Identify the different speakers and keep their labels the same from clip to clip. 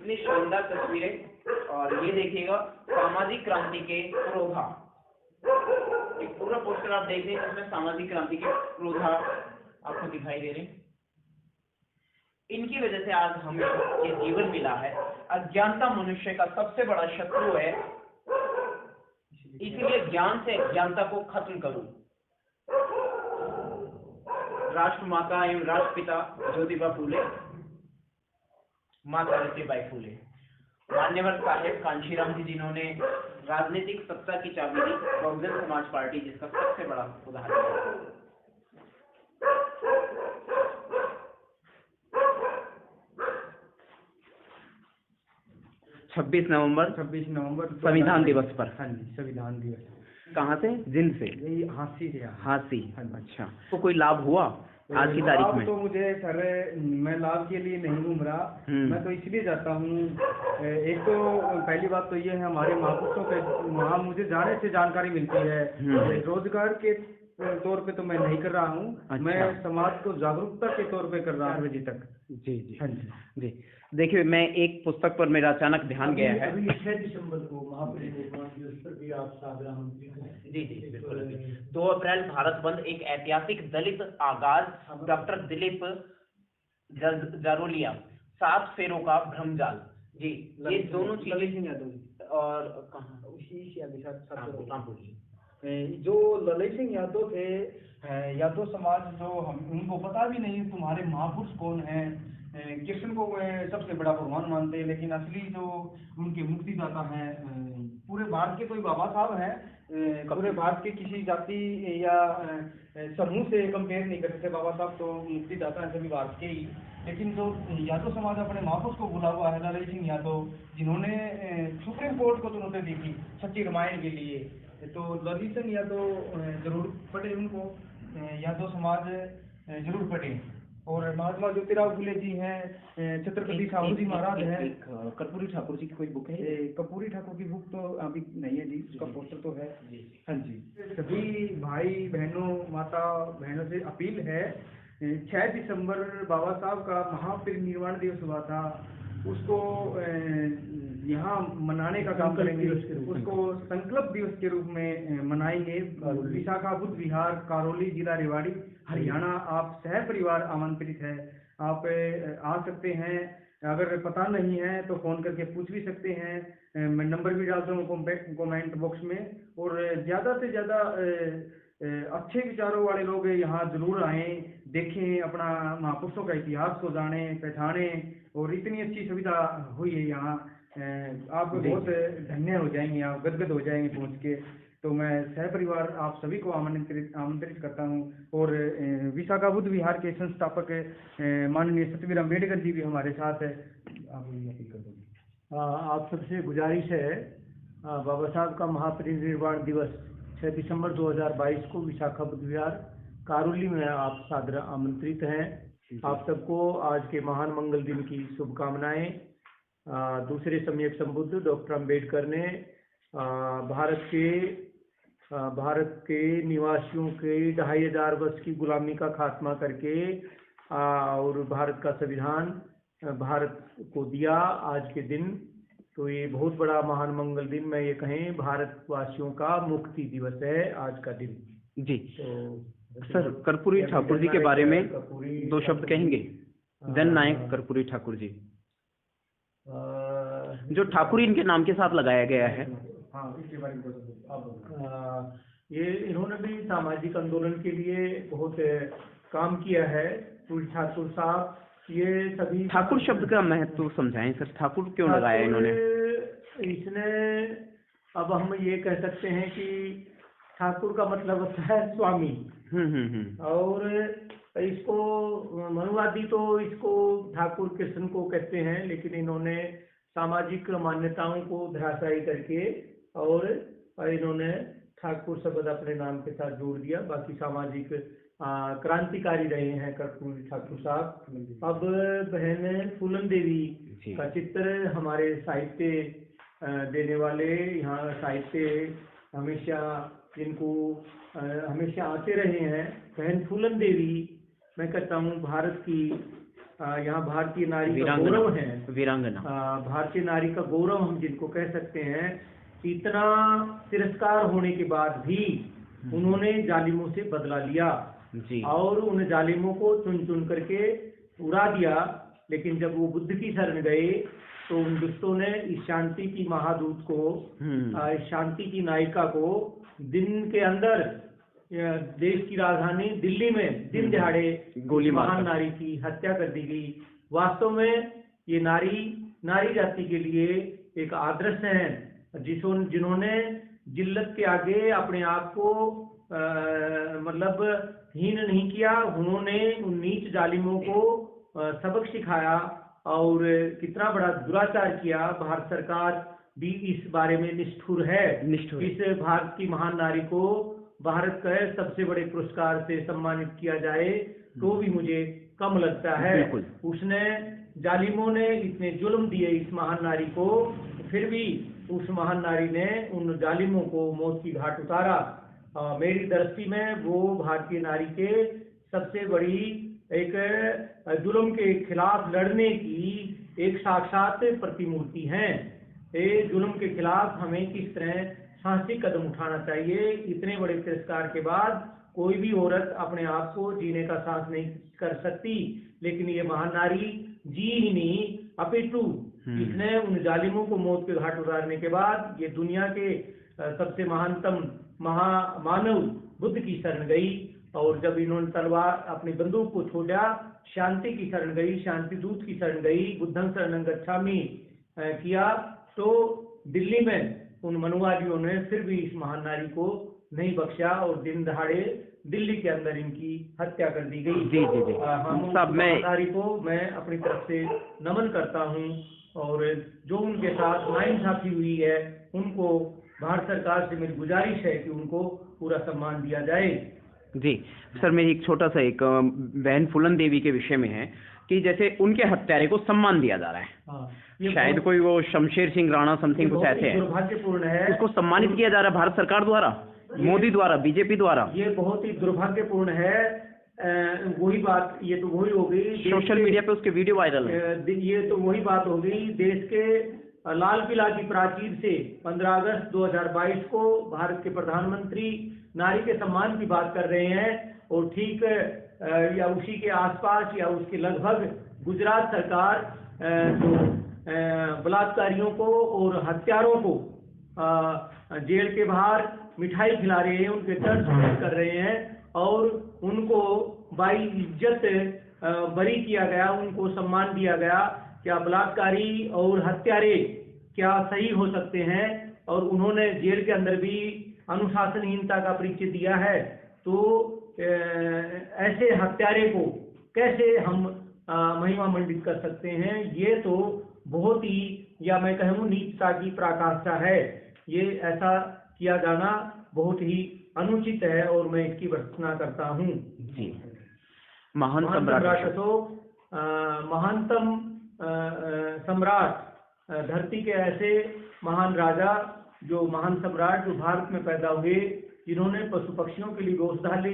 Speaker 1: कितनी शानदार तस्वीरें। और ये देखिएगा सामाजिक क्रांति के पुरोधा, एक पूरा पोस्टर आप देख रहे हैं जिसमें सामाजिक क्रांति के पुरोधा आपको दिखाई दे रहे हैं। इनकी वजह से आज हमें ये जीवन मिला है। अज्ञानता मनुष्य का सबसे बड़ा शत्रु है, इसीलिए ज्ञान से अज्ञानता को खत्म करो। राष्ट्रमाता एवं राष्ट्रपिता ज्योतिबा फूले, माता सावित्रीबाई फूले, मान्यवर साहेब कांशीराम जी जिन्होंने राजनीतिक सत्ता की चाबी दी, बहुजन समाज पार्टी जिसका सबसे बड़ा उदाहरण है। 26 नवंबर संविधान दिवस पर।
Speaker 2: हाँ जी, संविधान दिवस।
Speaker 1: कहाँ से? जिंद से?
Speaker 2: यही हांसी से।
Speaker 1: हांसी, अच्छा। तो कोई लाभ हुआ आज की तारीख में?
Speaker 2: तो मुझे सर, मैं लाभ के लिए नहीं घूम रहा, मैं तो इसलिए जाता हूँ। एक तो पहली बात तो ये है, हमारे महापुरुषों के वहाँ मुझे जाने से जानकारी मिलती है। रोजगार के तौर पे तो मैं नहीं कर रहा हूँ। अच्छा। मैं समाज को जागरूकता के तौर पे कर रहा हूँ अभी तक।
Speaker 1: जी जी, हाँ जी जी। देखिए, मैं एक पुस्तक पर मेरा अचानक ध्यान गया है।
Speaker 2: अभी 6 दिसंबर को महापरिनिर्वाण दिवस पर भी आप सादर आमंत्रित हैं।
Speaker 1: जी जी बिल्कुल। 2 अप्रैल भारत बंद, एक ऐतिहासिक दलित आगाज, डॉक्टर दिलीप जारोलिया, 7 फेरों का भ्रमजाल। जी, ये दोनों चीजें। और कहाँ?
Speaker 2: उसी के साथ
Speaker 1: रामपुर जी।
Speaker 2: जो ललित सिंह यादव थे, यादव समाज, जो हम उनको पता भी नहीं तुम्हारे महापुरुष कौन हैं। कृष्ण को सबसे बड़ा भगवान मानते हैं, लेकिन असली जो उनके मुक्तिदाता हैं, पूरे भारत के कोई बाबा साहब हैं, पूरे भारत के किसी जाति या समूह से कंपेयर नहीं कर सकते। बाबा साहब तो मुक्तिदाता हैं सभी भारत के ही। लेकिन जो यादव समाज अपने महापुरुष को भूला हुआ है, ललित सिंह यादव, जिन्होंने सुप्रीम कोर्ट को चुनौती दी थी सच्ची रामायण के लिए, तो ललित सिंह यादव जरूर पढ़े, उनको यादव समाज जरूर पढ़े। और महात्मा ज्योतिराव फूले जी हैं, छत्रपति साहू जी महाराज हैं।
Speaker 1: कर्पूरी ठाकुर जी की कोई बुक है?
Speaker 2: कर्पूरी ठाकुर की बुक तो अभी नहीं है जी, उसका पोस्टर तो है। हाँ जी, सभी भाई बहनों, माता बहनों से अपील है, 6 दिसंबर बाबा साहब का महापरिनिर्वाण दिवस हुआ था, उसको यहाँ मनाने का काम करेंगे। उसको संकल्प दिवस के रूप में मनाएंगे। विशाखापुर विहार, करौली, जिला रेवाड़ी, हरियाणा। आप सह परिवार आमंत्रित है, आप आ सकते हैं। अगर पता नहीं है तो फोन करके पूछ भी सकते हैं, मैं नंबर भी डाल दूंगा कमेंट बॉक्स में। और ज़्यादा से ज़्यादा अच्छे विचारों वाले लोग यहाँ जरूर आएँ, देखें, अपना महापुरुषों का इतिहास को जाने पहचाने। और इतनी अच्छी सुविधा हुई है यहाँ, आप बहुत धन्य हो जाएंगे, आप गदगद हो जाएंगे पहुँच के। तो मैं सह परिवार आप सभी को आमंत्रित करता हूँ। और विशाखा बुद्ध विहार के संस्थापक माननीय सत्यवीर अम्बेडकर जी भी हमारे साथ है। आप ये अपील कर देंगे। आप सबसे गुजारिश है, बाबा साहब का महापरिनिर्वाण दिवस 6 दिसंबर 2022 को विशाखा बुद्ध विहार करौली में आप सादर आमंत्रित हैं। आप सबको आज के महान मंगल दिन की शुभकामनाएं। दूसरे सम्यक संबुद्ध डॉक्टर अम्बेडकर ने भारत के निवासियों के 2500 वर्ष की गुलामी का खात्मा करके और भारत का संविधान भारत को दिया आज के दिन। तो ये बहुत बड़ा महान मंगल दिन, मैं ये कहें भारतवासियों का मुक्ति दिवस है आज का दिन
Speaker 1: जी। तो सर, कर्पूरी ठाकुर जी के बारे में 2 शब्द कहेंगे? जननायक कर्पूरी ठाकुर जी, जो ठाकुर इनके नाम के साथ लगाया गया है।
Speaker 2: हाँ, इसके बारे में ये इन्होंने भी सामाजिक आंदोलन के लिए बहुत काम किया है। ठाकुर साहब, ये सभी
Speaker 1: ठाकुर शब्द का महत्व समझाएं सर, ठाकुर क्यों लगाया इन्होंने?
Speaker 2: इसने, अब हम ये कह सकते हैं कि ठाकुर का मतलब होता है स्वामी। और इसको मनुवादी तो इसको ठाकुर कृष्ण को कहते हैं, लेकिन इन्होंने सामाजिक मान्यताओं को धराशायी करके और इन्होंने ठाकुर शब्द अपने नाम के साथ जोड़ दिया। बाकी सामाजिक क्रांतिकारी रहे हैं कर्पूरी ठाकुर साहब। अब बहन फूलन देवी का चित्र हमारे साहित्य देने वाले, यहाँ साहित्य हमेशा जिनको हमेशा आते रहे हैं, बहन फूलन देवी, मैं कहता हूँ भारत की यहाँ भारतीय नारी का गौरव है,
Speaker 1: वीरांगना,
Speaker 2: भारतीय नारी का गौरव हम जिनको कह सकते हैं, इतना तिरस्कार होने के बाद भी उन्होंने जालिमों से बदला लिया
Speaker 1: जी,
Speaker 2: और उन जालिमों को चुन चुन करके उड़ा दिया। लेकिन जब वो बुद्ध की शरण गए तो उन दुष्टों ने इस शांति की महादूत को, इस शांति की नायिका को दिन के अंदर देश की राजधानी दिल्ली में दिन दिहाड़े
Speaker 1: गोली
Speaker 2: महान नारी की हत्या कर दी गई। वास्तव में ये नारी जाति के लिए एक आदर्श है, जिन्होंने जिल्लत के आगे अपने आप को मतलब हीन नहीं किया। उन्होंने उन नीच जालिमों को सबक सिखाया और कितना बड़ा दुराचार किया। भारत सरकार भी इस बारे में निष्ठुर है। इस भारत की महान नारी को भारत के सबसे बड़े पुरस्कार से सम्मानित किया जाए तो भी मुझे कम लगता है। उसने, जालिमों ने इतने जुल्म दिए इस महान नारी को, फिर भी उस महान नारी ने उन जालिमों को मौत की घाट उतारा। मेरी दृष्टि में वो भारतीय नारी के सबसे बड़ी एक जुल्म के खिलाफ लड़ने की एक साक्षात प्रतिमूर्ति हैं। ये जुल्म के खिलाफ हमें किस तरह साहसिक कदम उठाना चाहिए। इतने बड़े तिरस्कार के बाद कोई भी औरत अपने आप को जीने का साहस नहीं कर सकती, लेकिन ये महान नारी जी ही नहीं अपितु इसने उन जालिमों को मौत के घाट उतारने के बाद ये दुनिया के सबसे महानतम महामानव बुद्ध की शरण गई। और जब इन्होंने तलवार अपनी बंदूक को छोड़ा, शांति की शरण गई, शांति दूत की शरण गई, बुद्धं शरणं गच्छामि किया, तो दिल्ली में उन मनुवादियों ने फिर भी इस महान नारी को नहीं बख्शा और दिन दहाड़े दिल्ली के अंदर इनकी हत्या कर दी गई।
Speaker 1: जी जी जी,
Speaker 2: हम महान नारी को मैं अपनी तरफ से नमन करता हूँ और जो उनके साथ नाइंसाफी हुई है उनको भारत सरकार से मेरी गुजारिश है कि उनको पूरा सम्मान दिया जाए।
Speaker 1: जी सर, मेरी एक छोटा सा एक बहन फूलन देवी के विषय में है कि जैसे उनके हत्यारे को सम्मान दिया जा रहा है, शायद कोई वो शमशेर सिंह राणा समथिंग कुछ ऐसे है,
Speaker 2: दुर्भाग्यपूर्ण है,
Speaker 1: उसको सम्मानित किया जा रहा है भारत सरकार द्वारा, मोदी द्वारा, बीजेपी द्वारा।
Speaker 2: ये बहुत ही दुर्भाग्यपूर्ण है। वही बात, ये तो वही हो गई,
Speaker 1: सोशल मीडिया पे उसके वीडियो वायरल है।
Speaker 2: ये तो वही बात हो गई, देश के लाल किला की प्राचीर से 15 अगस्त 2022 को भारत के प्रधानमंत्री नारी के सम्मान की बात कर रहे हैं और ठीक या उसी के आसपास या उसके लगभग गुजरात सरकार जो बलात्कारियों को और हत्यारों को जेल के बाहर मिठाई खिला रहे हैं, उनके दर्द कर रहे हैं और उनको बाई इज्जत बरी किया गया, उनको सम्मान दिया गया। क्या बलात्कारी और हत्यारे क्या सही हो सकते हैं? और उन्होंने जेल के अंदर भी अनुशासनहीनता का परिचय दिया है, तो ऐसे हत्यारे को कैसे हम महिमा मंडित कर सकते हैं? ये तो बहुत ही, या मैं कहूँ नीचता की पराकाष्ठा है। ये ऐसा किया जाना बहुत ही अनुचित है और मैं इसकी भर्त्सना करता हूँ। महानतम सम्राट, धरती के ऐसे महान राजा, जो महान सम्राट जो भारत में पैदा हुए, जिन्होंने पशु पक्षियों के लिए गौशाले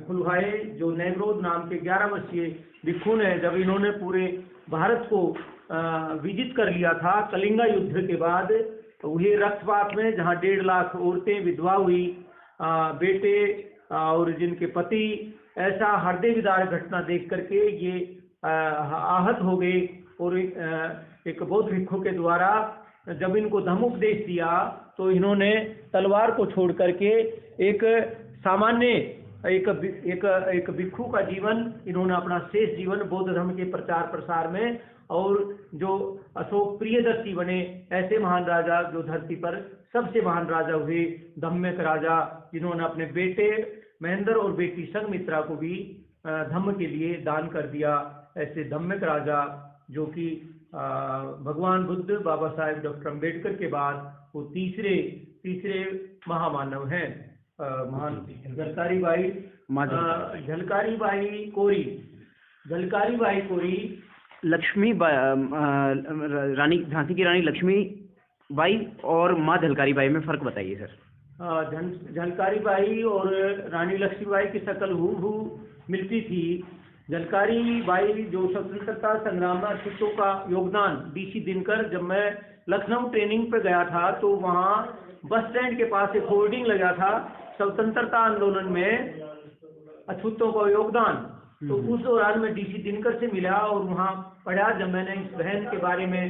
Speaker 2: खुलवाए, जो नेग्रोद नाम के 11 वर्षीय भिक्षु ने, जब इन्होंने पूरे भारत को विजित कर लिया था कलिंगा युद्ध के बाद, हुए रक्तपात में, जहाँ 1.5 लाख औरतें विधवा हुई, बेटे और जिनके पति, ऐसा हृदय विदारक घटना देख करके ये आहत हो गए और एक बौद्ध भिक्षु के द्वारा जब इनको धम्मोपदेश दिया तो इन्होंने तलवार को छोड़ करके एक सामान्य एक भिक्षु का जीवन, इन्होंने अपना शेष जीवन बौद्ध धर्म के प्रचार प्रसार में, और जो अशोक प्रियदर्शी बने, ऐसे महान राजा जो धरती पर सबसे महान राजा हुए, धम्मिक राजा, जिन्होंने अपने बेटे महेंद्र और बेटी संघमित्रा को भी धम्म के लिए दान कर दिया। ऐसे धम्मिक राजा जो कि भगवान बुद्ध, बाबा साहेब डॉक्टर अम्बेडकर के बाद वो तीसरे महामानव हैं। महान झलकारी कोरी
Speaker 1: लक्ष्मी रानी, झांसी की रानी लक्ष्मी बाई और माँ झलकारी बाई में फर्क बताइए सर।
Speaker 2: झलकारी बाई और रानी लक्ष्मीबाई की शक्ल हूबहू मिलती थी,
Speaker 3: जलकारी बाई जो स्वतंत्रता संग्राम में अछूतों का योगदान, DC दिनकर। जब मैं लखनऊ ट्रेनिंग पे गया था तो वहाँ बस स्टैंड के पास एक होर्डिंग लगा था, स्वतंत्रता आंदोलन में अछूतों का योगदान। तो उस दौरान मैं DC दिनकर से मिला और वहाँ पढ़ा। जब मैंने इस बहन के बारे में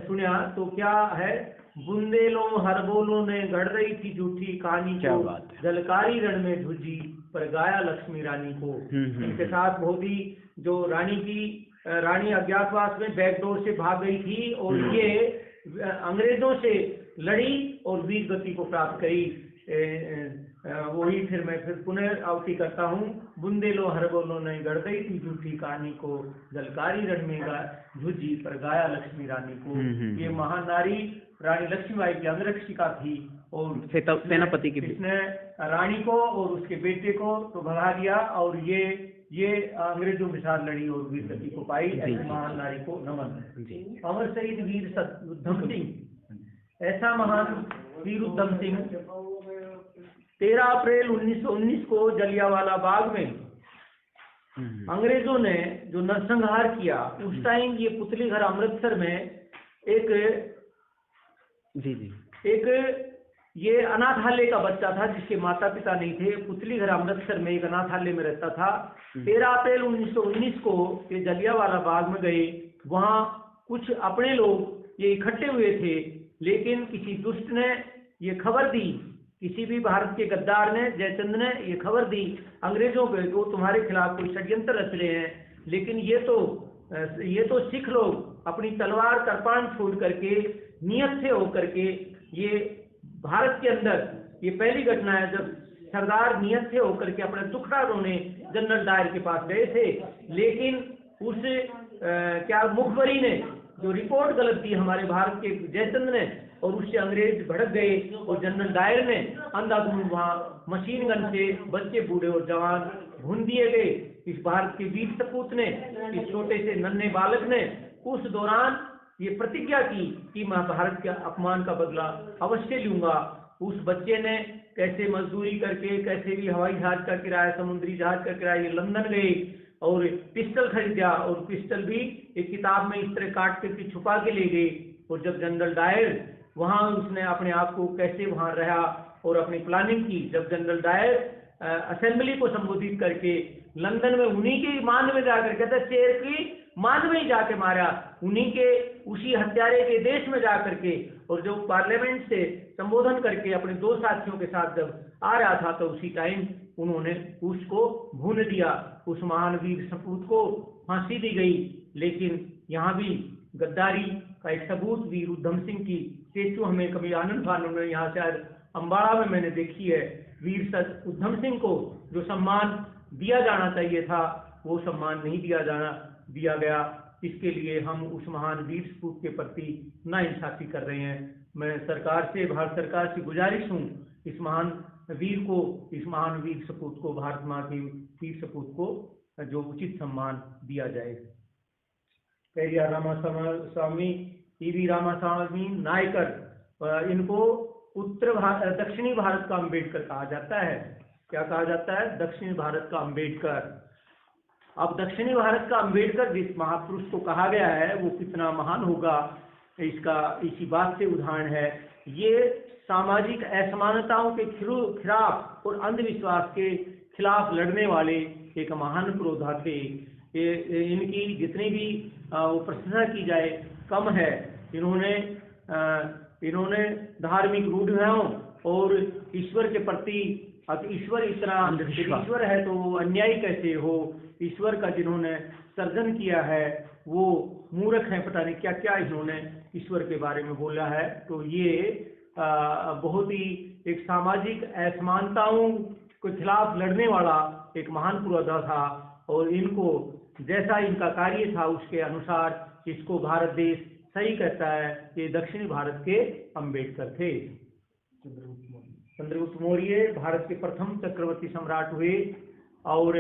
Speaker 3: सुना तो क्या है, बुंदेलों हरबोलों ने गढ़ रही थी झूठी कहानी को, जलकारी रण में झुझी पर गाया लक्ष्मी रानी को। इनके साथ बहुत ही जो रानी अज्ञातवास में बैकडोर से भाग गई थी और ये अंग्रेजों से लड़ी और वीर गति को प्राप्त करी। वही फिर मैं पुनः आवृत्ति करता हूँ, बुंदेलो हरबोलो ने गढ़ गई थी झूठी कहानी को, जलकारी रण में झुझी पर गाया लक्ष्मी रानी को। ये महान नारी रानी लक्ष्मीबाई की अंगरक्षिका थी और
Speaker 1: सेनापति की
Speaker 3: इसने रानी को और उसके बेटे को तो भगा दिया और ये अंग्रेजों के साथ लड़ी और वीर गति को पाई। ऐसी महान नारी को नमन। अमर शहीद वीर उधम सिंह, ऐसा महान वीर उधम सिंह 13 अप्रैल 1919 को जलियांवाला बाग में अंग्रेजों ने जो नरसंहार किया, उस टाइम ये पुतली घर अमृतसर में एक ये अनाथालय का बच्चा था जिसके माता पिता नहीं थे। पुतली घर अमृतसर में एक अनाथालय में रहता था। 13 अप्रैल 1919 को ये जलियांवाला बाग में गए। वहाँ कुछ अपने लोग ये इकट्ठे हुए थे, लेकिन किसी दुष्ट ने ये खबर दी, किसी भी भारत के गद्दार ने, जयचंद ने ये खबर दी अंग्रेजों पे, वो तुम्हारे खिलाफ कोई षड्यंत्र रच रहे हैं। लेकिन ये तो सिख लोग अपनी तलवार कृपाण छोड़ करके नियत से होकर के, ये भारत के अंदर ये पहली घटना है जब सरदार नियत से होकर के अपने दुखड़ा रोने जनरल डायर के पास गए थे। लेकिन उस मुखबरी ने जो रिपोर्ट गलत दी हमारे भारत के जयचंद ने, और उससे अंग्रेज भड़क गए और जनरल डायर ने अंधाधुंध वहाँ मशीन गन से बच्चे बूढ़े और जवान भून दिए गए। इस भारत के वीर सपूत ने, इस छोटे से नन्हे बालक ने उस दौरान ये प्रतिज्ञा की कि मैं भारत के अपमान का बदला अवश्य लूंगा। उस बच्चे ने कैसे मजदूरी करके, कैसे भी हवाई जहाज का किराया, समुद्री जहाज का किराया, ये लंदन गए और पिस्टल खरीदा और पिस्टल भी एक किताब में इस तरह काट करके छुपा के ले गए। और जब जनरल डायर वहाँ, उसने अपने आप को कैसे वहाँ रहा और अपनी प्लानिंग की। जब जनरल डायर असेंबली को संबोधित करके लंदन में उन्हीं के मान में जाकर कहते शेर की मान में ही जाके मारा, उन्हीं के उसी हत्यारे के देश में जाकर के। और जो पार्लियामेंट से संबोधन करके अपने 2 साथियों के साथ जब आ रहा था तो उसी टाइम उन्होंने उसको भून दिया। उस महान वीर सपूत को फांसी दी गई। लेकिन यहाँ भी गद्दारी का एक सबूत वीर उधम सिंह की स्टेचू हमें कभी आनंद भानु ने यहाँ शायद अम्बाड़ा में मैंने देखी है। वीर उधम सिंह को जो सम्मान दिया जाना चाहिए था वो सम्मान नहीं दिया गया। इसके लिए हम उस महान वीर सपूत के प्रति नाइंसाफी कर रहे हैं। मैं भारत सरकार से गुजारिश हूँ, इस महान वीर सपूत को, भारत माँ के वीर सपूत को जो उचित सम्मान दिया जाए। पेरियार रामास्वामी, ईवी रामास्वामी नायकर, इनको दक्षिणी भारत का अम्बेडकर कहा जाता है। क्या कहा जाता है? दक्षिणी भारत का अम्बेडकर। अब दक्षिणी भारत का अम्बेडकर जिस महापुरुष को कहा गया है वो कितना महान होगा, इसका इसी बात से उदाहरण है। ये सामाजिक असमानताओं के खिलाफ और अंधविश्वास के खिलाफ लड़ने वाले एक महान पुरोधा थे। इनकी जितनी भी प्रशंसा की जाए कम है। इन्होंने धार्मिक रूढ़ियों और ईश्वर के प्रति, ईश्वर ईश्वर है तो अन्यायी कैसे हो, ईश्वर का जिन्होंने सर्जन किया है वो मूर्ख है, पता नहीं क्या क्या इन्होंने ईश्वर के बारे में बोला है। तो ये बहुत ही एक सामाजिक असमानताओं के खिलाफ लड़ने वाला एक महान पुरोधा था। और इनको जैसा इनका कार्य था उसके अनुसार इसको भारत देश सही कहता है कि दक्षिणी भारत के अम्बेडकर थे। चंद्रगुप्त मौर्य भारत के प्रथम चक्रवर्ती सम्राट हुए और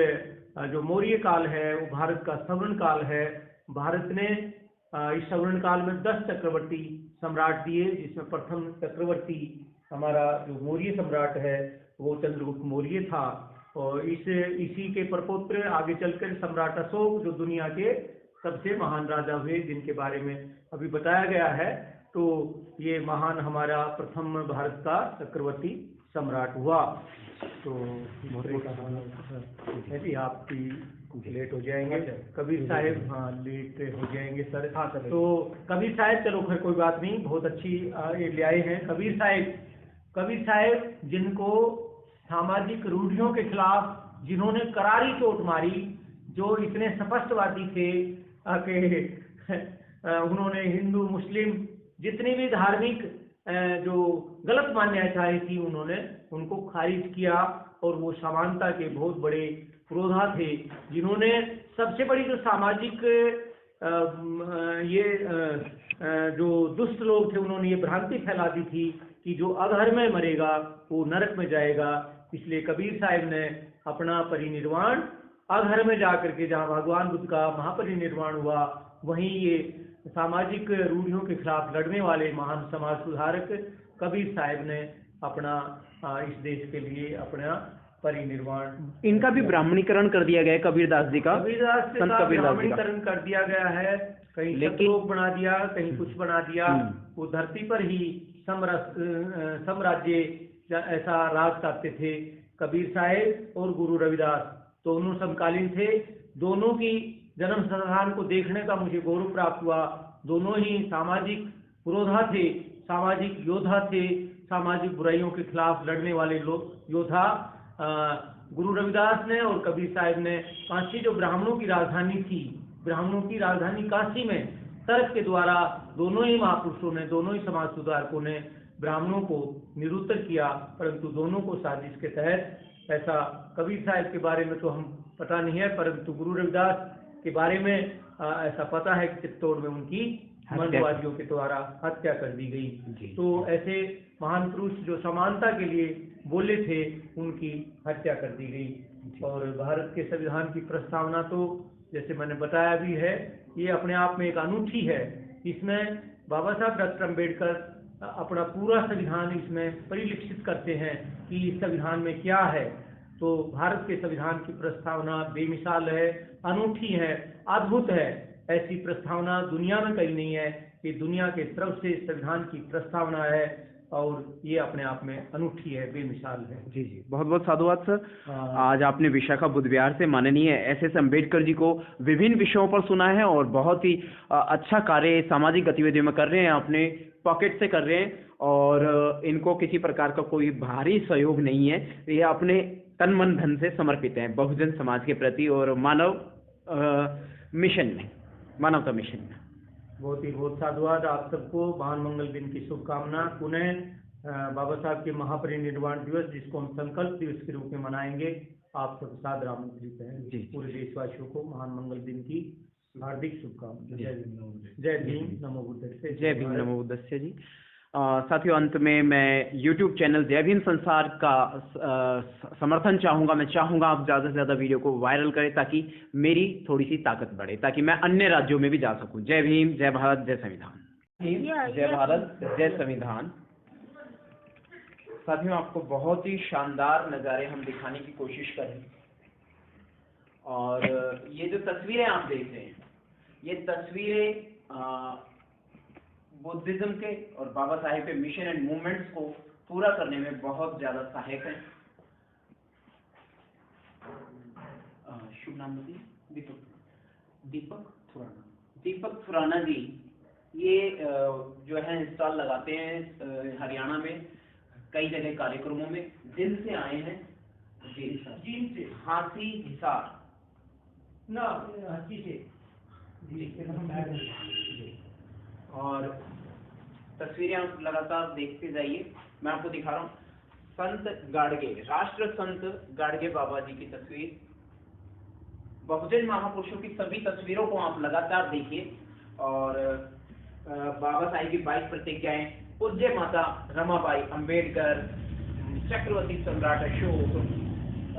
Speaker 3: जो मौर्य काल है वो भारत का स्वर्ण काल है। भारत ने इस स्वर्ण काल में 10 चक्रवर्ती सम्राट दिए, जिसमें प्रथम चक्रवर्ती हमारा जो मौर्य सम्राट है वो चंद्रगुप्त मौर्य था। और इसी के प्रपौत्र आगे चलकर सम्राट अशोक जो दुनिया के सबसे महान राजा हुए, जिनके बारे में अभी बताया गया है। तो ये महान हमारा प्रथम भारत का चक्रवर्ती सम्राट हुआ। तो यदि आपकी लेट हो जाएंगे कबीर साहब, हाँ लेट हो जाएंगे सर।
Speaker 2: हाँ सर।
Speaker 3: तो कबीर साहब, चलो फिर कोई बात नहीं, बहुत अच्छी ये ले आए हैं कबीर साहब। कबीर साहब जिनको सामाजिक रूढ़ियों के खिलाफ जिन्होंने करारी चोट मारी, जो इतने स्पष्टवादी थे कि उन्होंने हिंदू मुस्लिम जितनी भी धार्मिक जो गलत मान्यताएं थी उन्होंने उनको खारिज किया, और वो समानता के बहुत बड़े पुरोधा थे, जिन्होंने सबसे बड़ी जो सामाजिक जो दुष्ट लोग थे उन्होंने ये भ्रांति फैला दी थी कि जो अधर्म में मरेगा वो नरक में जाएगा। इसलिए कबीर साहब ने अपना परिनिर्वाण अधर्म में जाकर के, जहाँ भगवान बुद्ध का महापरिनिर्वाण हुआ, वहीं ये सामाजिक रूढ़ियों के खिलाफ लड़ने वाले महान समाज सुधारक कबीर साहब ने अपना इस देश के लिए अपना परिनिर्वाण।
Speaker 1: इनका भी ब्राह्मणीकरण कर दिया गया है कबीरदास जी का।
Speaker 3: कबीरदास का ब्राह्मणीकरण कर दिया गया है, कहीं सतलोक बना दिया, कहीं कुछ बना दिया। वो धरती पर ही साम्राज्य ऐसा राज करते थे। कबीर साहब और गुरु रविदास दोनों समकालीन थे। दोनों की जन्म स्थान को देखने का मुझे गौरव प्राप्त हुआ। दोनों ही सामाजिक पुरोधा थे, सामाजिक योद्धा थे, सामाजिक बुराइयों के खिलाफ लड़ने वाले योद्धा। गुरु रविदास ने और कबीर साहब ने काशी, जो ब्राह्मणों की राजधानी थी, ब्राह्मणों की राजधानी काशी में तर्क के द्वारा दोनों ही महापुरुषों ने, दोनों ही समाज सुधारकों ने ब्राह्मणों को निरुत्तर किया, परंतु दोनों को साजिश के तहत। ऐसा कबीर साहब के बारे में तो हम पता नहीं है, परंतु गुरु रविदास के बारे में ऐसा पता है कि चित्तौड़ में उनकी मंदवादियों के द्वारा हत्या कर दी गई। तो ऐसे महान पुरुष जो समानता के लिए बोले थे, उनकी हत्या कर दी गई। और भारत के संविधान की प्रस्तावना तो जैसे मैंने बताया भी है, ये अपने आप में एक अनूठी है। इसमें बाबा साहब डॉक्टर अम्बेडकर अपना पूरा संविधान इसमें परिलक्षित करते हैं कि इस संविधान में क्या है। तो भारत के संविधान की प्रस्तावना बेमिसाल है, अनूठी है, अद्भुत है। ऐसी प्रस्तावना दुनिया में कहीं नहीं है। ये दुनिया के सर्वश्रेष्ठ संविधान की प्रस्तावना है और ये अपने आप में अनूठी है, बेमिसाल है।
Speaker 1: जी जी, बहुत बहुत साधुवाद सर। आज आपने विशाखा बुद्ध विहार से माननीय एस.एस. अम्बेडकर जी को विभिन्न विषयों पर सुना है और बहुत ही अच्छा कार्य सामाजिक गतिविधियों में कर रहे हैं, अपने पॉकेट से कर रहे हैं और इनको किसी प्रकार का कोई बाहरी सहयोग नहीं है। ये अपने तन मन धन से समर्पित हैं बहुजन समाज के प्रति और मिशन में, मानवता मिशन में।
Speaker 3: बहुत साधुवाद आप सबको। महान मंगल दिन की शुभकामना। पुनः बाबा साहब के महापरिनिर्वाण दिवस, जिसको हम संकल्प दिवस के रूप में मनाएंगे, आप सब सादर आमंत्रित हैं। पूरे देशवासियों को महान मंगल दिन की हार्दिक शुभकामनाएं। जय भीम, नमो बुद्धस्य।
Speaker 1: जय भीम, नमो बुद्धस्य जी। साथियों, अंत में मैं YouTube चैनल जय भीम संसार का समर्थन चाहूँगा। मैं चाहूँगा आप ज़्यादा से ज़्यादा वीडियो को वायरल करें ताकि मेरी थोड़ी सी ताकत बढ़े, ताकि मैं अन्य राज्यों में भी जा सकूँ। जय भीम, जय भारत, जय संविधान। जय भारत, जय संविधान। साथियों, आपको बहुत ही शानदार नज़ारे हम दिखाने की कोशिश करें। और ये जो तस्वीरें आप देख रहे हैं, ये तस्वीरें बुद्धिज्म के और बाबा साहेब के मिशन एंड मूवमेंट्स को पूरा करने में बहुत ज्यादा सहायक है। शुभ नाम बताइए। दीपक खुराना जी, ये जो है स्टॉल लगाते हैं हरियाणा में कई जगह कार्यक्रमों में। दिल से आए हैं चीन से, हाथी हिसार
Speaker 3: ना हाथी से।
Speaker 1: और तस्वीरें आप लगातार देखते जाइए। मैं आपको दिखा रहा हूँ संत गाडगे, राष्ट्र संत गाडगे बाबा जी की तस्वीर। बहुजन महापुरुषों की सभी तस्वीरों को आप लगातार देखिए। और बाबा साहेब की 22 प्रतिज्ञाएं, पूज्य माता रमाबाई अंबेडकर, चक्रवर्ती सम्राट अशोक,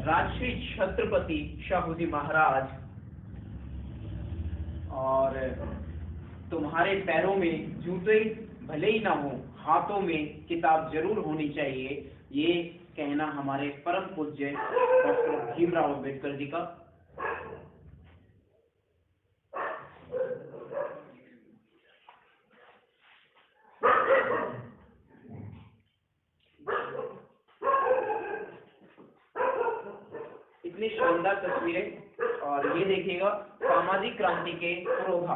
Speaker 1: राजश्री छत्रपति शाहू जी महाराज, और तुम्हारे पैरों में जूते भले ही ना हो, हाथों में किताब जरूर होनी चाहिए। ये कहना हमारे परम पूज्य डॉक्टर भीमराव अम्बेडकर जी का। इतनी शानदार तस्वीरें। और ये देखिएगा सामाजिक क्रांति के पुरोधा,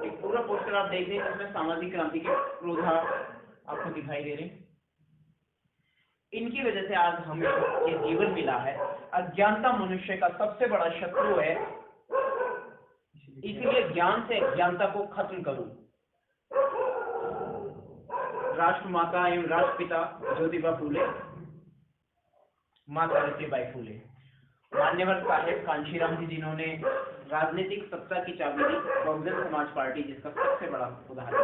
Speaker 1: एक पूरा पोस्टर आप देख रहे हैं जिसमें सामाजिक क्रांति के पुरोधा आपको दिखाई दे रहे हैं। इनकी वजह से आज हमें ये जीवन मिला है। अज्ञानता मनुष्य का सबसे बड़ा शत्रु है, इसीलिए ज्ञान से अज्ञानता को खत्म करूं। राष्ट्रमाता एवं राष्ट्रपिता ज्योतिबा फूले, माता सावित्रीबाई फूले, मान्यवर साहेब कांशीराम जी जिन्होंने राजनीतिक सत्ता की चाबी दी, बहुजन समाज पार्टी जिसका सबसे बड़ा उदाहरण है।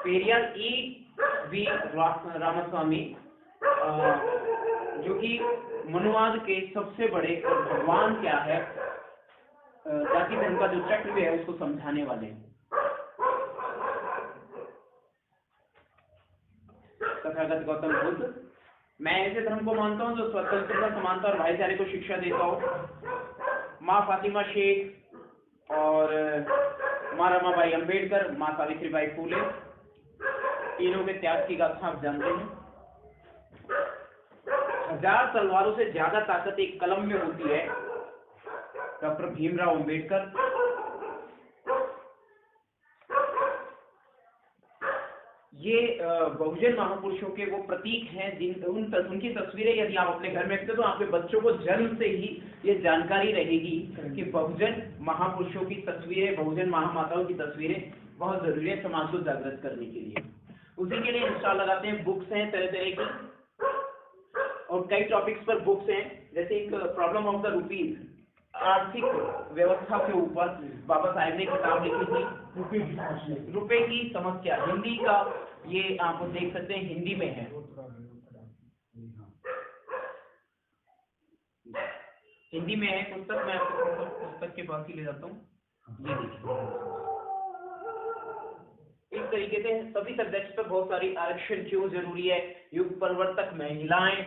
Speaker 1: पेरियार ई.वी. रामास्वामी जो कि मनुवाद के सबसे बड़े और भगवान क्या है, जाति धर्म का जो चक्र है उसको समझाने वाले हैं। तथागत गौतम बुद्ध, मैं ऐसे धर्म को मानता हूँ जो स्वतंत्रता, समानता और भाईचारे को शिक्षा देता हो। माँ फातिमा शेख और माँ रमाबाई अम्बेडकर, माँ सावित्रीबाई फूले, तीनों के त्याग की गाथा आप जानते हैं। 1000 तलवारों से ज्यादा ताकत एक कलम में होती है। डॉक्टर भीमराव अम्बेडकर ये बहुजन महापुरुषों के वो प्रतीक हैं उनकी तस्वीरें यदि आप अपने घर में रखते तो आपके बच्चों को जन्म से ही ये जानकारी रहेगी कि बहुजन महापुरुषों की तस्वीरें, बहुजन महामाताओं की तस्वीरें बहुत जरूरी है समाज को जागृत करने के लिए। उसी के लिए इंस्टॉल लगाते हैं, बुक्स हैं तरह तरह की और कई टॉपिक्स पर बुक्स हैं, जैसे एक प्रॉब्लम ऑफ द रूपीज, आर्थिक व्यवस्था के ऊपर बाबा साहेब ने किताब लिखी थी, रुपए की समस्या। हिंदी का ये आप देख सकते हैं, हिंदी में है, हिंदी में है पुस्तक। मैं आपको पुस्तक के पास ही ले जाता हूँ। ये देखिए, इस तरीके से सभी सब्जेक्ट्स पर बहुत सारी आरक्षण क्यों जरूरी है, युग परिवर्तक महिलाएं,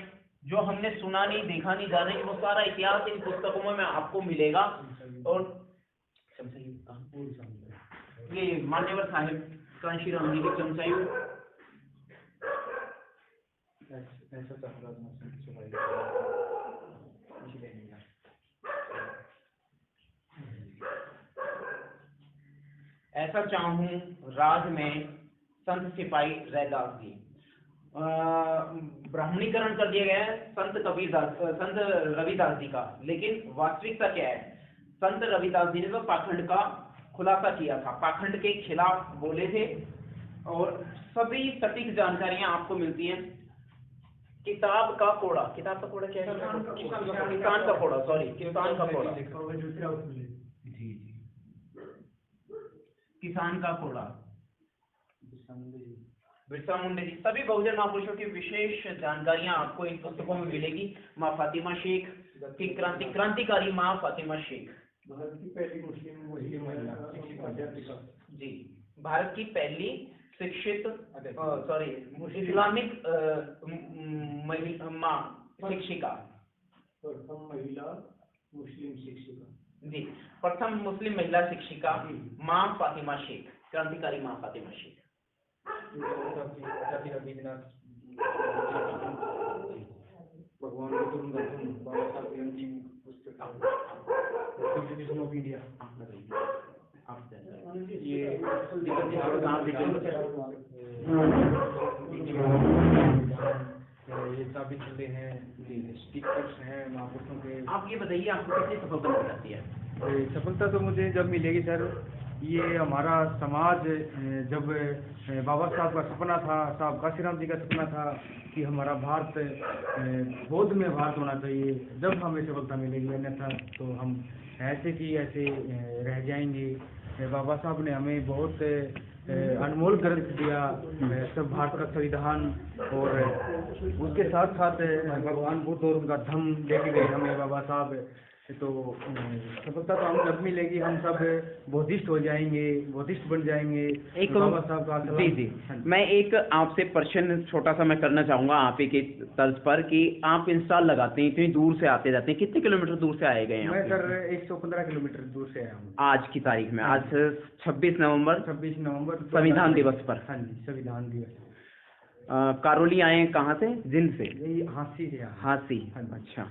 Speaker 1: जो हमने सुना नहीं, देखा नहीं, जाने की वो सारा इतिहास इन पुस्तकों में आपको मिलेगा। और ये मान्यवर साहेब कांशीराम जी की चमचायु, ऐसा चाहूं राज में संत सिपाही रैदास जी। ब्राह्मणीकरण कर दिया गया है संत रविदास जी का, लेकिन वास्तविकता क्या है? संत रविदास जी ने तो पाखंड का खुलासा किया था, पाखंड के खिलाफ बोले थे और सभी सटीक जानकारियां आपको मिलती हैं। किताब का कोड़ा क्या है? किसान का कोड़ा, सॉरी, किसान का कोड़ा, किसान का कोड़ा, बिरसा मुंडा जी, सभी बहुजन महापुरुषों की विशेष जानकारियां आपको इन पुस्तकों में मिलेगी। माँ फातिमा शेख की क्रांतिकारी माँ फातिमा शेख,
Speaker 2: भारत की पहली मुस्लिम महिला शिक्षिका
Speaker 1: जी, भारत की पहली शिक्षित इस्लामिक माँ शिक्षिका,
Speaker 2: प्रथम महिला मुस्लिम शिक्षिका
Speaker 1: जी, प्रथम मुस्लिम महिला शिक्षिका माँ फातिमा शेख, क्रांतिकारी माँ फातिमा शेख।
Speaker 2: भगवान बाबा साहब की अंतिम पुस्तक ऑफ इंडिया, ये साबित चले हैं, स्टिकर्स हैं महापुरुषों के।
Speaker 1: आप ये बताइए आपको कितनी सफलता मिल जाती है?
Speaker 2: सफलता तो मुझे जब मिलेगी सर, ये हमारा समाज, जब बाबा साहब का सपना था, साहब काशीराम जी का सपना था कि हमारा भारत बौद्ध में भारत होना चाहिए, जब हमें सफलता मिलेगी, अन्यथा तो हम ऐसे की ऐसे रह जाएंगे। बाबा साहब ने हमें बहुत अनमोल ग्रंथ दिया, सब भारत का संविधान, और उसके साथ साथ भगवान बुद्ध और उनका धम्म लेके गए हमें बाबा साहब। तो सफलता तो हम जब मिलेगी, हम सब बौद्धिस्ट हो जाएंगे, बौद्धिस्ट बन जाएंगे।
Speaker 1: एक
Speaker 2: बाबा साहब का
Speaker 1: जी जी, मैं एक आपसे प्रश्न छोटा सा मैं करना चाहूंगा आप ही के तर्ज पर कि आप इंस्टॉल लगाते हैं, इतनी दूर से आते जाते हैं, कितने किलोमीटर दूर से आए गए हैं
Speaker 2: मैं
Speaker 1: आप?
Speaker 2: सर 115 किलोमीटर दूर से आया हूँ
Speaker 1: आज की तारीख में, आज 26 नवंबर
Speaker 2: 26 नवंबर
Speaker 1: संविधान दिवस पर।
Speaker 2: हाँ जी, संविधान दिवस।
Speaker 1: कारोली आए हैं कहाँ से? जिंद से?
Speaker 2: यही हांसी से।
Speaker 1: हांसी।
Speaker 2: हाँ जी।
Speaker 1: अच्छा,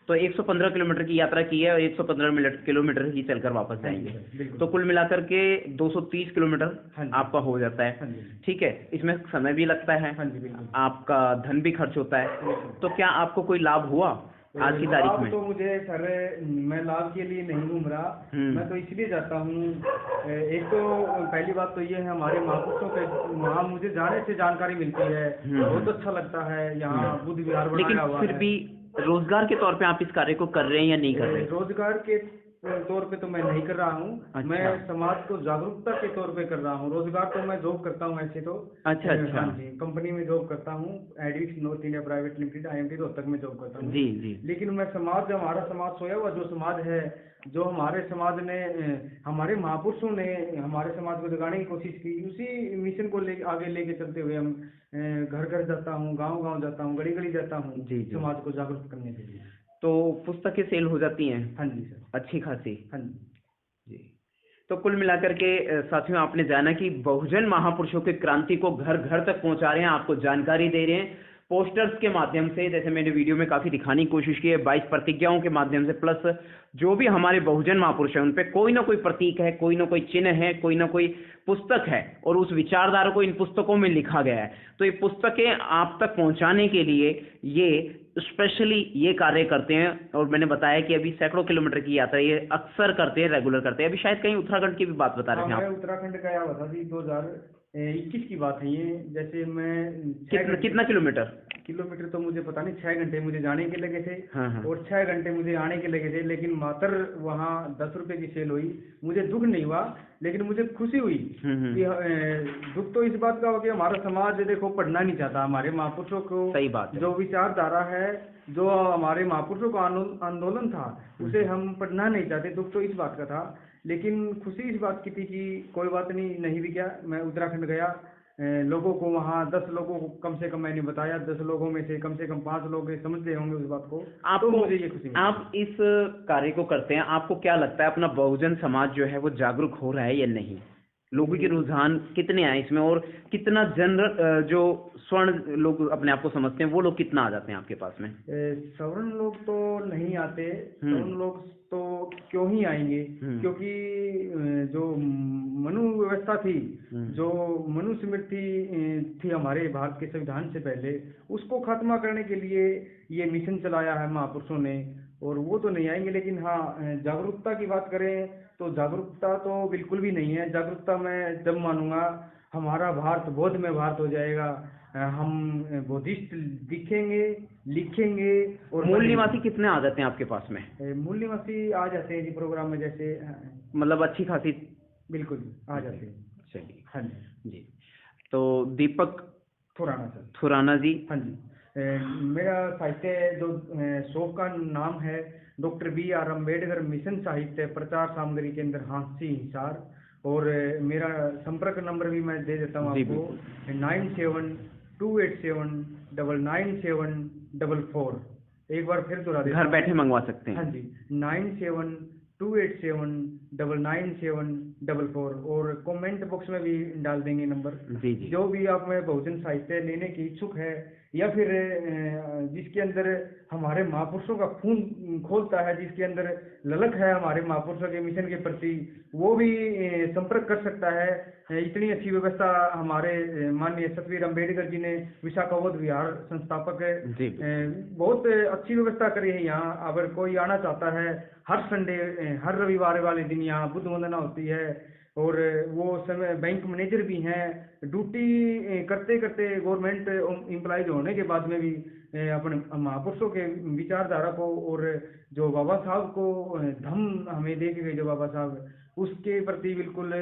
Speaker 1: तो 115 किलोमीटर की यात्रा की है और 115 किलोमीटर ही चलकर वापस
Speaker 2: हाँ जी
Speaker 1: जाएंगे,
Speaker 2: सर, बिल्कुल।
Speaker 1: तो कुल मिलाकर के 230 किलोमीटर
Speaker 2: हाँ जी।
Speaker 1: आपका हो जाता है।
Speaker 2: हाँ जी।
Speaker 1: ठीक है, इसमें समय भी लगता है,
Speaker 2: हाँ जी, बिल्कुल।
Speaker 1: आपका धन भी खर्च होता है,
Speaker 2: बिल्कुल।
Speaker 1: तो क्या आपको कोई लाभ हुआ आज की तारीख
Speaker 2: लाभ
Speaker 1: में?
Speaker 2: तो मुझे सर, मैं लाभ के लिए नहीं घूम रहा, मैं तो इसलिए जाता हूँ। एक तो पहली बात तो ये है, हमारे महापुरुषों के वहाँ मुझे जाने से जानकारी मिलती है, बहुत अच्छा लगता है। यहाँ बुद्ध विहार बनाया
Speaker 1: लेकिन
Speaker 2: हुआ
Speaker 1: फिर
Speaker 2: है।
Speaker 1: भी रोजगार के तौर पे आप इस कार्य को कर रहे हैं या नहीं कर रहे?
Speaker 2: रोजगार के तौर पे तो मैं नहीं कर रहा हूँ।
Speaker 1: अच्छा।
Speaker 2: मैं समाज को जागरूकता के तौर पे कर रहा हूँ। रोजगार तो मैं जॉब करता हूँ ऐसे तो।
Speaker 1: अच्छा अच्छा।
Speaker 2: हाँ जी, कंपनी में जॉब करता हूँ, addicts north India private limited IMT Rohtak में जॉब करता हूँ।
Speaker 1: जी जी।
Speaker 2: लेकिन मैं समाज, हमारा समाज सोया हुआ जो समाज है, जो हमारे समाज ने, हमारे महापुरुषों ने हमारे समाज को जगाने की कोशिश की, उसी मिशन को आगे लेके चलते हुए हम घर घर जाता हूँ, गांव गांव जाता हूँ, गली गली जाता हूँ,
Speaker 1: जी जी।
Speaker 2: समाज को जागरूक करने के लिए।
Speaker 1: तो पुस्तकें सेल हो जाती हैं?
Speaker 2: हाँ जी सर।
Speaker 1: अच्छी खासी?
Speaker 2: हाँ जी।
Speaker 1: जी। तो कुल मिलाकर के साथियों, आपने जाना कि बहुजन महापुरुषों की क्रांति को घर घर तक पहुंचा रहे हैं, आपको जानकारी दे रहे हैं पोस्टर्स के माध्यम से, जैसे मैंने वीडियो में काफी दिखाने की कोशिश की है, 22 प्रतिज्ञाओं के माध्यम से, प्लस जो भी हमारे बहुजन महापुरुष हैं उन पे कोई ना कोई प्रतीक है, कोई ना कोई चिन्ह है, कोई ना कोई पुस्तक है, और उस विचारधारा को इन पुस्तकों में लिखा गया है। तो ये पुस्तकें आप तक पहुंचाने के लिए ये स्पेशली ये कार्य करते हैं, और मैंने बताया कि अभी सैकड़ों किलोमीटर की यात्रा ये अक्सर करते हैं, रेगुलर करते हैं। अभी शायद कहीं उत्तराखंड की भी बात बता रहे थे
Speaker 2: मैं
Speaker 1: आप?
Speaker 2: उत्तराखंड गया हुआ था जी, 2021 की बात है ये। जैसे मैं
Speaker 1: कितना किलोमीटर?
Speaker 2: किलोमीटर तो मुझे पता नहीं, 6 घंटे मुझे जाने के लगे थे।
Speaker 1: हाँ हाँ।
Speaker 2: और 6 घंटे मुझे आने के लगे थे, लेकिन मात्र वहाँ 10 रुपए की सेल हुई। मुझे दुख नहीं हुआ, लेकिन मुझे खुशी हुई कि दुख तो इस बात का हो कि हमारा समाज देखो पढ़ना नहीं चाहता, हमारे महापुरुषों को।
Speaker 1: सही बात है।
Speaker 2: जो विचारधारा है, जो हमारे महापुरुषों का आंदोलन था, उसे हम पढ़ना नहीं चाहते। दुख तो इस बात का था, लेकिन खुशी इस बात की थी कि कोई बात नहीं, नहीं भी गया। मैं उत्तराखंड गया, लोगों को वहाँ 10 लोगों को कम से कम मैंने बताया, 10 लोगों में से कम 5 लोग समझ गए होंगे उस बात को।
Speaker 1: आपको,
Speaker 2: तो मुझे ये खुशी मिली।
Speaker 1: आप इस कार्य को करते हैं, आपको क्या लगता है अपना बहुजन समाज जो है वो जागरूक हो रहा है या नहीं? लोगों के रुझान कितने आए इसमें, और कितना जनरल जो स्वर्ण लोग अपने आप को समझते हैं वो लोग कितना आ जाते हैं आपके पास में?
Speaker 2: सवर्ण लोग तो नहीं आते। सवर्ण लोग तो क्यों ही आएंगे, क्योंकि जो मनु व्यवस्था थी, जो मनुस्मृति थी हमारे भारत के संविधान से पहले, उसको खत्म करने के लिए ये मिशन चलाया है महापुरुषों ने, और वो तो नहीं आएंगे। लेकिन हाँ, जागरूकता की बात करें तो जागरूकता तो बिल्कुल भी नहीं है। जागरूकता मैं जब मानूंगा हमारा भारत बौद्धमय भारत हो जाएगा, हम बुद्धिस्ट दिखेंगे, लिखेंगे। और
Speaker 1: मूल निवासी कितने आ जाते हैं आपके पास में?
Speaker 2: मूल निवासी आ जाते हैं जी प्रोग्राम में, जैसे
Speaker 1: मतलब अच्छी खासी?
Speaker 2: बिल्कुल आ जाते हैं।
Speaker 1: चलिए।
Speaker 2: हाँ जी।
Speaker 1: जी, तो दीपक
Speaker 2: खुराना सर।
Speaker 1: खुराना जी।
Speaker 2: हाँ जी। मेरा साहित्य जो शॉप का नाम है डॉक्टर BR अम्बेडकर मिशन साहित्य प्रचार सामग्री केंद्र, हांसी, हिसार। और मेरा संपर्क नंबर भी मैं दे देता हूँ आपको, 9728799744। एक बार फिर दोहरा देता हूँ,
Speaker 1: घर बैठे मंगवा सकते हैं।
Speaker 2: हाँ जी, 9728799744। और कमेंट बॉक्स में भी डाल देंगे नंबर।
Speaker 1: जी जी।
Speaker 2: जो भी आप में बहुजन साहित्य लेने की इच्छुक है, या फिर जिसके अंदर हमारे महापुरुषों का खून खोलता है, जिसके अंदर ललक है हमारे महापुरुषों के मिशन के प्रति, वो भी संपर्क कर सकता है। इतनी अच्छी व्यवस्था हमारे माननीय सतवीर अम्बेडकर जी ने, विशाखाबोध विहार संस्थापक
Speaker 1: जी।
Speaker 2: बहुत अच्छी व्यवस्था करी है यहाँ। अगर कोई आना चाहता है, हर संडे, हर रविवार वाले दिन यहाँ बुद्ध वंदना होती है। और वो समय बैंक मैनेजर भी हैं, ड्यूटी करते करते गवर्नमेंट एम्प्लॉयज होने के बाद में भी अपने महापुरुषों के विचारधारा को, और जो बाबा साहब को धम्म हमें दे के गए जो बाबा साहब, उसके प्रति बिल्कुल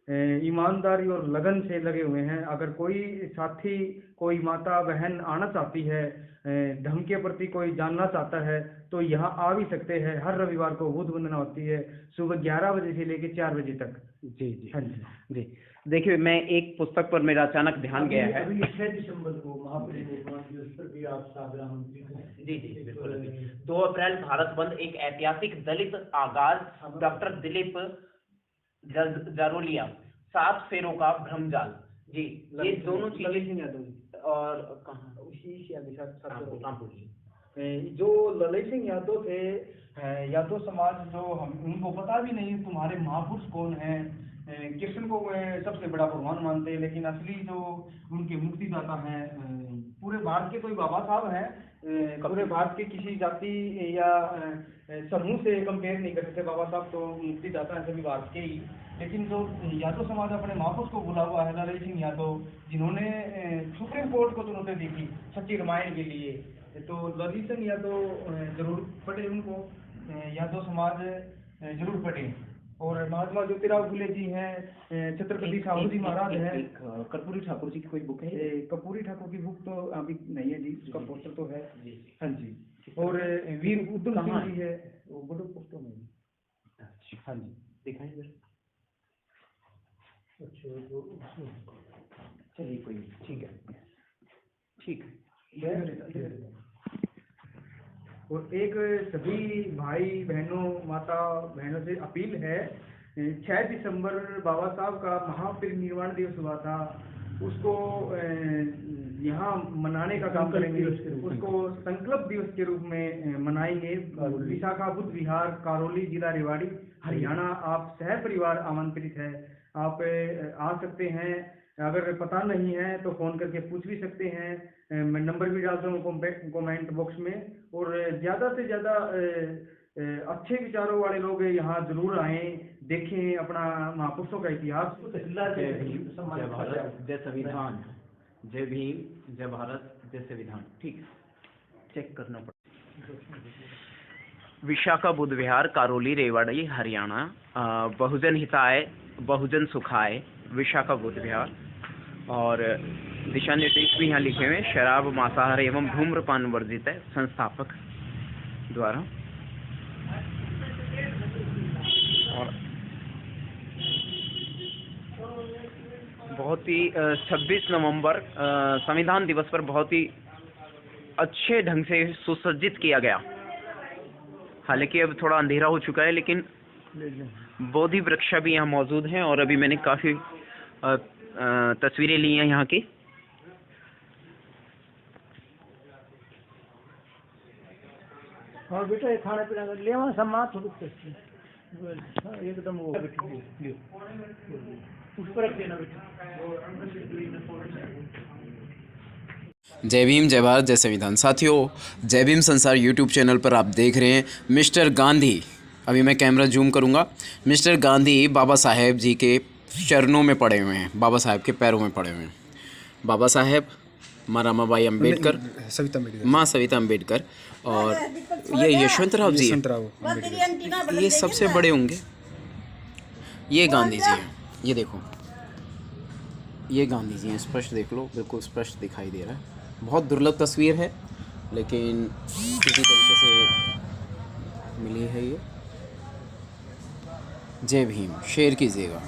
Speaker 2: ईमानदारी और लगन से लगे हुए हैं। अगर कोई साथी, कोई माता बहन आना चाहती है, धर्म के प्रति कोई जानना चाहता है, तो यहाँ आ भी सकते हैं। हर रविवार को बुद्ध वंदना होती है सुबह 11 बजे से लेकर 4 बजे तक।
Speaker 1: जी जी
Speaker 2: हाँ जी
Speaker 1: जी। देखिए, मैं एक पुस्तक पर मेरा अचानक ध्यान गया है।
Speaker 3: अभी 6 दिसंबर को महापरिनिर्वाण दिवस पर भी आप सागरा आमंत्रित हैं।
Speaker 1: जी जी बिल्कुल। 2 अप्रैल भारत बंद एक ऐतिहासिक दलित आगाज, डॉक्टर दिलीप जारोलिया, 7 फेरों का भ्रमजाल। जी, ये दोनों चीजें। और कहाँ?
Speaker 2: उसी से आगे साथ
Speaker 1: रामपुर जी।
Speaker 2: जो ललित सिंह यादव थे, यादव समाज, जो हम उनको पता भी नहीं तुम्हारे महापुरुष कौन हैं। कृष्ण को सबसे बड़ा भगवान मानते हैं, लेकिन असली जो उनके मुक्तिदाता हैं, पूरे भारत के कोई बाबा साहब हैं, पूरे भारत के किसी जाति या समूह से कंपेयर नहीं कर सकते। बाबा साहब तो मुक्तिदाता हैं सभी भारत के ही। लेकिन जो यादव समाज अपने महापुरुष को बुला हुआ है, ललित सिंह यादव, जिन्होंने सुप्रीम कोर्ट को चुनौती दी थी सच्ची रामायण के लिए, तो ललित सिंह यादव जरूर पढ़े, उनको यादव समाज जरूर पढ़े। और महात्मा ज्योतिराव फुले जी हैं, छत्रपति साहू जी महाराज हैं।
Speaker 1: कर्पूरी ठाकुर जी की कोई बुक है?
Speaker 2: कर्पूरी ठाकुर की बुक तो अभी नहीं है जी, उसका पोस्टर तो है।
Speaker 1: जी
Speaker 2: हाँ जी। और वीर उधम सिंह जी है, वो बड़े पोस्टर में।
Speaker 1: अच्छा, हाँ जी, दिखाएं जरा। चलिए कोई नहीं, ठीक है, ठीक है।
Speaker 2: और एक सभी भाई बहनों, माता बहनों से अपील है, 6 दिसंबर बाबा साहब का महापरिनिर्वाण दिवस हुआ था, उसको यहाँ मनाने का काम करेंगे। उसको संकल्प दिवस के रूप में मनाएंगे। विशाखा बुद्ध विहार, करौली, जिला रेवाड़ी, हरियाणा। आप सह परिवार आमंत्रित है, आप आ सकते हैं। अगर पता नहीं है तो फ़ोन करके पूछ भी सकते हैं। मैं नंबर भी डालता हूँ कमेंट बॉक्स में। और ज़्यादा से ज़्यादा अच्छे विचारों वाले लोग यहाँ जरूर आएँ, देखें अपना महापुरुषों का इतिहास।
Speaker 1: जय भीम, जय भारत, जय संविधान। जय भीम, जय भारत, जय संविधान। ठीक है, चेक करना पड़ेगा। विशाखा बुद्ध विहार, करौली, रेवाड़ी, हरियाणा। बहुजन हिताय, बहुजन सुखाय, विशाखा बुद्ध विहार। और दिशा निर्देश भी यहाँ लिखे हुए हैं। शराब, मांसाहार एवं धूम्रपान वर्जित है, संस्थापक द्वारा। और बहुत ही 26 नवंबर संविधान दिवस पर बहुत ही अच्छे ढंग से सुसज्जित किया गया। हालांकि अब थोड़ा अंधेरा हो चुका है, लेकिन बोधि वृक्ष भी यहाँ मौजूद हैं। और अभी मैंने काफ़ी तस्वीरें ली हैं यहाँ की।
Speaker 3: और बेटा ये खाना पीना कर लिया, वहाँ सम्मान थोड़ी एकदम वो उस पर रख देना बेटा।
Speaker 4: जय भीम, जय भारत, जय संविधान। साथियों, जय भीम संसार यूट्यूब चैनल पर आप देख रहे हैं मिस्टर गांधी। अभी मैं कैमरा जूम करूंगा। मिस्टर गांधी बाबा साहेब जी के चरणों में पड़े हुए हैं, बाबा साहेब के पैरों में पड़े हुए हैं। बाबा साहेब, माँ रमाबाई अम्बेडकर, माँ सविता अम्बेडकर, और ये यशवंतराव जी, ये सबसे बड़े होंगे। ये गांधी जी हैं, ये देखो, ये गांधी जी हैं। स्पष्ट देख लो, बिल्कुल स्पष्ट दिखाई दे रहा है। बहुत दुर्लभ तस्वीर है, लेकिन किसी तरीके से मिली है ये। जय भीम, शेयर कीजिएगा।